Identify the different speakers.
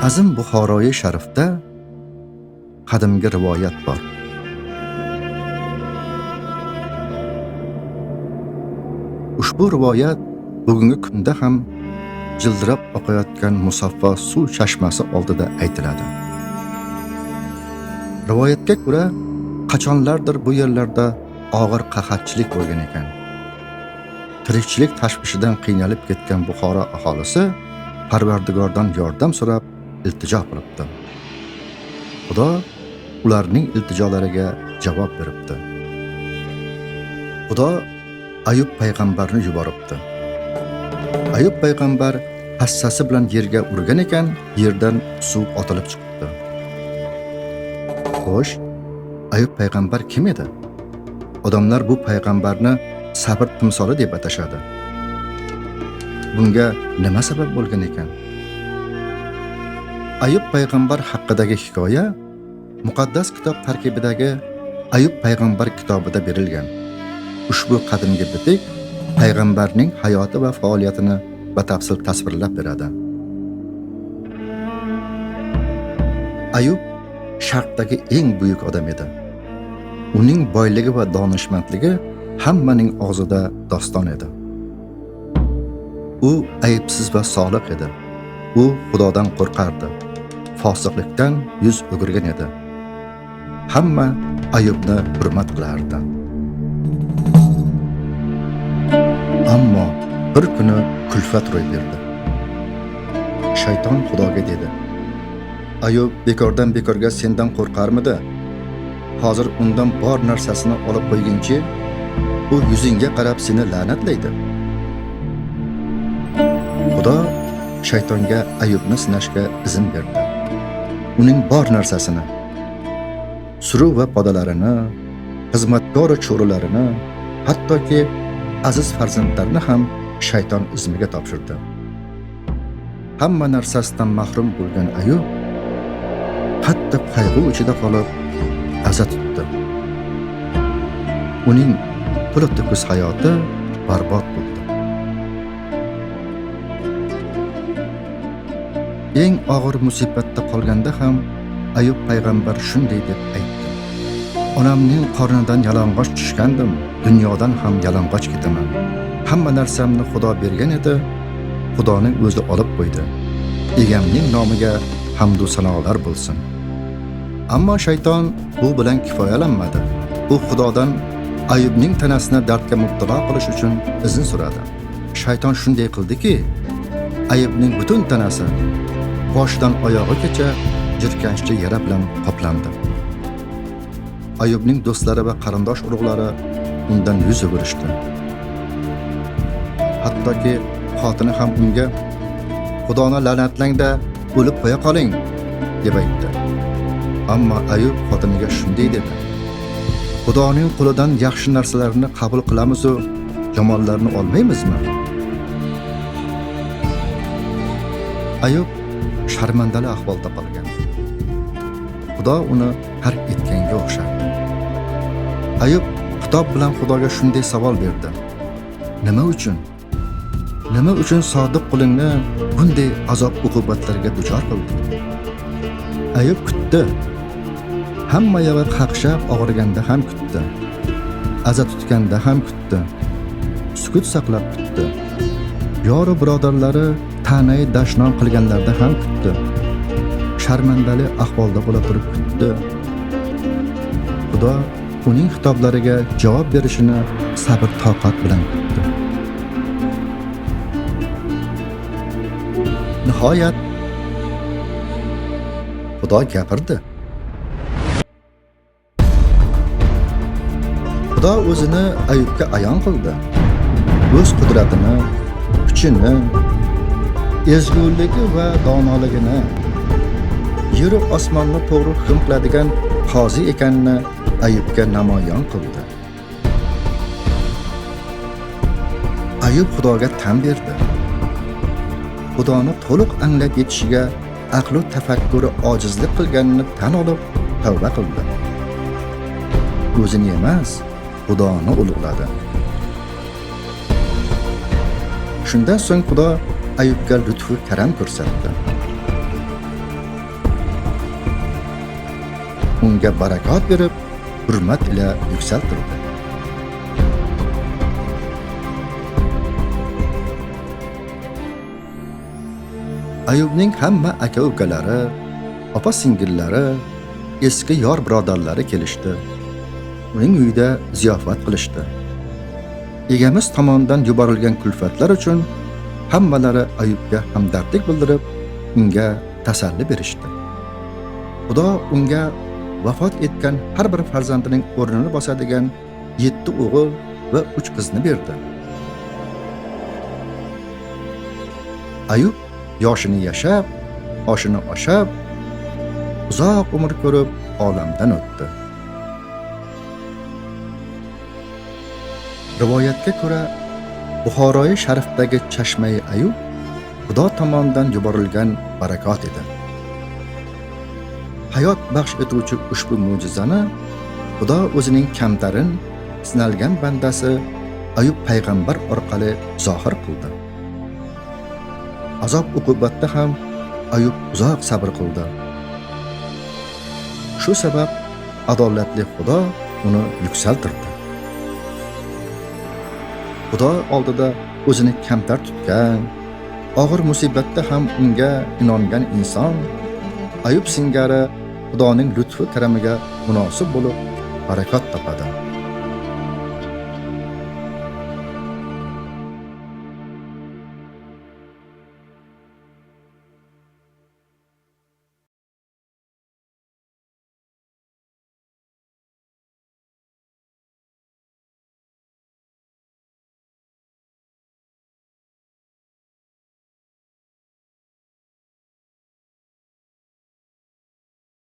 Speaker 1: Azim Buxoroyi Sharifda qadimgi rivoyat bor. Ushbu rivoyat bugungi kunda ham jildirab oqayotgan musaffo suv chashmasi oldida aytiladi. Rivoyatga ko'ra, qachonlardir bu yerlarda og'ir qahatchilik bo'lgan ekan. Tirikchilik tashvishidan qiynalib ketgan Buxoro aholisi Parvardigordan yordam so'rab iltijo qilibdi. Xudo ularning iltijolariga javob beribdi. Xudo Ayub payg'ambarni yuboribdi. Ayub payg'ambar hassasi bilan yerga urgan ekan, yerdan suv otilib chiqibdi. Xo'sh, Ayub payg'ambar kim edi? Odamlar bu payg'ambarni sabr timsoli deb atashadi. Bunga nima sabab bo'lgan ekan? Ayub payg'ambar haqidagi hikoya muqaddas kitob tarkibidagi Ayub payg'ambar kitobida berilgan. Ushbu qadimgi bitik payg'ambarning hayoti va faoliyatini batafsil tasvirlab beradi. Ayub sharqdagi eng buyuk odam edi. Uning boyligi va donishmandligi hammaning og'zida doston edi. U aybsiz va solih edi. U Xudodan qo'rqardi. Fosiqlikdan yuz o'girgan edi. Hamma Ayubni hurmat qilardi. Ammo bir kuni kulfat ro'y berdi. Shayton Xudoga dedi: Ayub bekordan bekorga sendan qo'rqarmidi? Hozir undan bor narsasini olib qo'ygunchi, u yuzingga qarab seni la'natlaydi. Xudo shaytonga Ayubni sinashga izn berdi. Uning bor narsasini, suruv va podalarini, xizmatkor cho'rilarini, hattoki aziz farzandlarini ham shayton izmiga topshirdi. Hamma narsasidan mahrum bo'lgan Ayub qattiq qayg'u ichida qolib aza tutdi. Uning to'liq hayoti barbod bo'ldi. Eng og'ir musibatda qolganda ham Ayub payg'ambar shunday deb aytdi: Onamning qornidan yalang'och tushgandim, dunyodan ham yalang'och ketaman. Hamma narsamni Xudo bergan edi, Xudoning o'zi olib qo'ydi. Egamning nomiga hamd va sanolar bo'lsin. Ammo shayton bu bilan kifoyalanmadi. U Xudodan Ayubning tanasini dardga mubtalo qilish uchun izn so'radi. Shayton shunday qildiki, Ayubning butun tanasi boshidan oyog'igacha jirkanchli yara bilan qoplandi. Ayubning do'stlari va qarindosh urug'lari undan yuz o'girishdi. Hattoki xotini ham unga Xudoni la'natlangda o'lib qo'ya qoling deb aytdi. Ammo Ayub xotiniga shunday dedi: Xudoning qo'lidan yaxshi narsalarni qabul qilamiz-ku, yomonlarni olmaymizmi? Ayub sharmandali ahvolda qolgan. Xudo uni tark etganga o'xshardi. Ayub kitob bilan Xudoga shunday savol berdi: Nima uchun? Nima uchun sodiq qulingni bunday azob-uqubatlarga duchor qilding? Ayub kutdi. Hamma yog'i qaqshab og'riganda ham kutdi. Aza tutganda ham kutdi. Sukut saqlab kutdi. Yoru birodarlari ta'nai dashnom qilganlarda ham kutdi. Sharmandali ahvolda bo'la turib kutdi. Xudo uning xitoblariga javob berishini sabr toqat bilan kutdi. Nihoyat Xudo gapirdi. Xudo o'zini Ayubga ayon qildi. O'z qudratini, kuchini, ezguligi va donoligini, yer va osmonni to'g'ri hukm qiladigan qozi ekanini Ayubga namoyon qildi. Ayub Xudoga tan berdi. Xudoni to'liq anglab yetishiga aql va tafakkuri ojizlik qilganini tan olib tavba qildi. O'zini emas, Xudoni ulug'ladi. Shundan so'ng Xudo Ayubga lutf va karam ko'rsatdi. unga barakot berib, hurmat ila yuksaltirdi. Ayubning hamma aka-ukalari, opa-singillari, eski yor birodarlari kelishdi. Uning uyida ziyofat qilishdi. Egamiz tomonidan yuborilgan kulfatlar uchun hammalari Ayubga hamdardlik bildirib, unga tasalli berishdi. Xudo unga vafot etgan har bir farzandining o'rnini bosadigan 7 o'g'il va 3 qizni berdi. Ayub yoshini yashab, oshini oshab, uzoq umr ko'rib olamdan o'tdi. Rivoyatga ko'ra, Buxoroy sharifdagi Chashmai Ayub Xudo tomonidan yuborilgan barakot edi. Hayot baxsh etuvchi ushbu mo'jizani Xudo o'zining kamtarin, sinalgan bandasi Ayub payg'ambar orqali zohir qildi. Azob uqubatda ham Ayub uzoq sabr qildi. Shu sabab adolatli Xudo uni yuksaltirdi. Xudo oldida o'zini kamtar tutgan, og'ir musibatda ham unga inongan inson Ayub singari Xudoning lutfi karamiga munosib bo'lib barakot topadi.